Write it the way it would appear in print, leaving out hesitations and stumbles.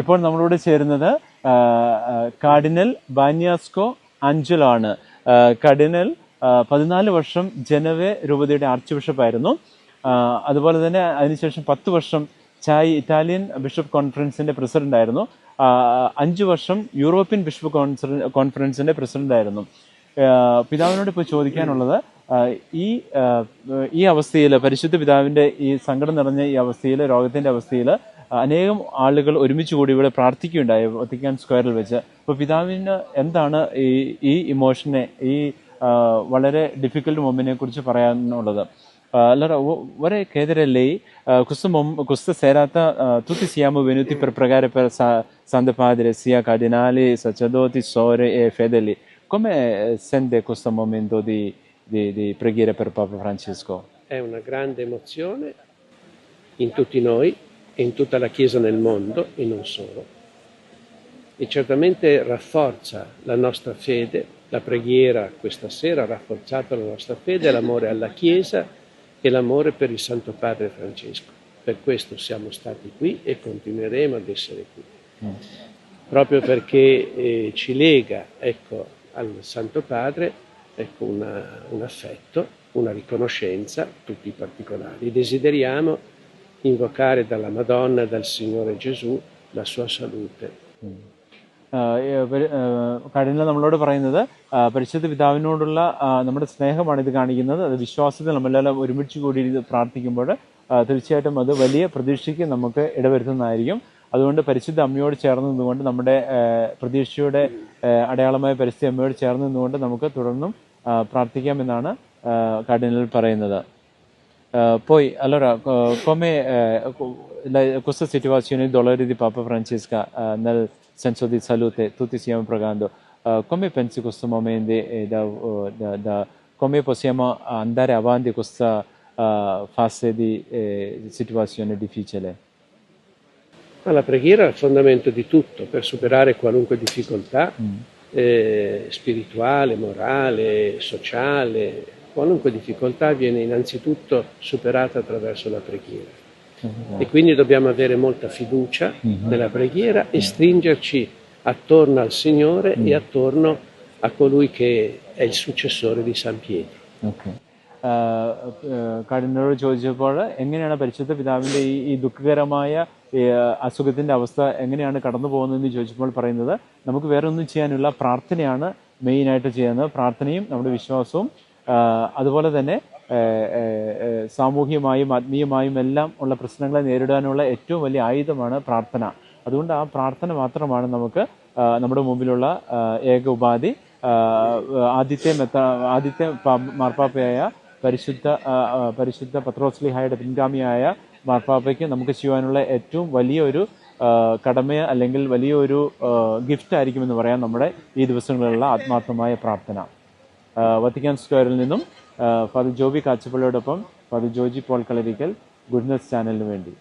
ഇപ്പോൾ നമ്മളോട് ചേരുന്നത് കാർഡിനൽ ബാനിയാസ്കോ ആഞ്ചലോ ആണ്. കാർഡിനൽ 14 വർഷം ജനവെ രൂപതയുടെ ആർച്ച് ബിഷപ്പായിരുന്നു. അതുപോലെ തന്നെ അതിനുശേഷം 10 വർഷം ഇറ്റാലിയൻ ബിഷപ്പ് കോൺഫറൻസിന്റെ പ്രസിഡന്റ് ആയിരുന്നു. 5 വർഷം യൂറോപ്യൻ ബിഷപ്പ് കോൺഫറൻസിന്റെ പ്രസിഡന്റ് ആയിരുന്നു. പിതാവിനോട് ഇപ്പോൾ ചോദിക്കാനുള്ളത്, ഈ അവസ്ഥയിൽ, പരിശുദ്ധ പിതാവിന്റെ ഈ സങ്കടം നിറഞ്ഞ ഈ അവസ്ഥയിൽ, രോഗത്തിന്റെ അവസ്ഥയിൽ അനേകം ആളുകൾ ഒരുമിച്ച് കൂടി ഇവിടെ പ്രാർത്ഥിക്കുകയുണ്ടായി വത്തിക്കാൻ സ്ക്വയറിൽ വെച്ച്. അപ്പോൾ പിതാവിന് എന്താണ് ഈ ഇമോഷനെ, ഈ വളരെ ഡിഫിക്കൽട്ട് മൊമെന്റിനെ കുറിച്ച് പറയാനുള്ളത്? Allora vorrei chiedere a lei, questa serata tutti siamo venuti per pregare per Santo Padre, sia cardinali, sacerdoti, suore e fedeli. Come sente questo momento di preghiera per Papa Francesco? È una grande emozione in tutti noi e in tutta la Chiesa nel mondo e non solo. E certamente rafforza la nostra fede, la preghiera questa sera ha rafforzato la nostra fede, l'amore alla Chiesa e l'amore per il Santo Padre Francesco. Per questo siamo stati qui e continueremo ad essere qui. Proprio perché ci lega, ecco, al Santo Padre, ecco, un affetto, una riconoscenza, tutti particolari. Desideriamo invocare dalla Madonna e dal Signore Gesù la sua salute. Cardinal നമ്മളോട് പറയുന്നത്, പരിശുദ്ധ പിതാവിനോടുള്ള നമ്മുടെ സ്നേഹമാണ് ഇത് കാണിക്കുന്നത്. അത് വിശ്വാസത്തിൽ നമ്മളെല്ലാം ഒരുമിച്ച് കൂടി പ്രാർത്ഥിക്കുമ്പോൾ തീർച്ചയായിട്ടും അത് വലിയ പ്രതീക്ഷയ്ക്ക് നമുക്ക് ഇടവരുത്തുന്നതായിരിക്കും. അതുകൊണ്ട് പരിശുദ്ധ അമ്മയോട് ചേർന്ന് നിന്നുകൊണ്ട്, നമ്മുടെ പ്രതീക്ഷയുടെ അടയാളമായ പരിശുദ്ധ അമ്മയോട് ചേർന്ന് നിന്നുകൊണ്ട് നമുക്ക് തുടർന്നും പ്രാർത്ഥിക്കാമെന്നാണ് കാർഡിനൽ പറയുന്നത്. Poi, allora, come questa situazione di dolore di Papa Francesca nel senso di salute, tutti stiamo pregando, come pensi questo momento come possiamo andare avanti questa fase di situazione difficile? Ma la preghiera è il fondamento di tutto per superare qualunque difficoltà spirituale, morale, sociale. Qualunque difficoltà viene innanzitutto superata attraverso la preghiera. E quindi dobbiamo avere molta fiducia nella preghiera e stringerci attorno al Signore e attorno a colui che è il successore di San Pietro. കാർഡിനലോട് ചോദിച്ചപ്പോൾ എങ്ങനെയാണ് പരിശുദ്ധ പിതാവിൻ്റെ ഈ ദുഃഖകരമായ അസുഖത്തിൻ്റെ അവസ്ഥ എങ്ങനെയാണ് കടന്നു പോകുന്നതെന്ന് ചോദിച്ചപ്പോൾ പറയുന്നത്, നമുക്ക് വേറെ ഒന്നും ചെയ്യാനുള്ള പ്രാർത്ഥനയാണ് മെയിനായിട്ട് ചെയ്യുന്നത്. പ്രാർത്ഥനയും നമ്മുടെ വിശ്വാസവും അതുപോലെ തന്നെ സാമൂഹികമായും ആത്മീയമായും എല്ലാം ഉള്ള പ്രശ്നങ്ങളെ നേരിടാനുള്ള ഏറ്റവും വലിയ ആയുധമാണ് പ്രാർത്ഥന. അതുകൊണ്ട് ആ പ്രാർത്ഥന മാത്രമാണ് നമുക്ക് നമ്മുടെ മുമ്പിലുള്ള ഏക ഉപാധി. ആദ്യത്തെ മാർപ്പാപ്പയായ പരിശുദ്ധ പത്രോസ്ലീഹായുടെ പിൻഗാമിയായ മാർപ്പാപ്പയ്ക്ക് നമുക്ക് ചെയ്യുവാനുള്ള ഏറ്റവും വലിയൊരു കടമ, അല്ലെങ്കിൽ വലിയൊരു ഗിഫ്റ്റ് ആയിരിക്കുമെന്ന് പറയാം നമ്മുടെ ഈ ദിവസങ്ങളിലുള്ള ആത്മാർത്ഥമായ പ്രാർത്ഥന. വത്തിക്കാൻ സ്ക്വയറിൽ നിന്നും ഫാദർ ജോബി കാച്ചപ്പള്ളിയോടൊപ്പം father Joji Paul Kalarikkal, Goodness ചാനലിന് വേണ്ടി.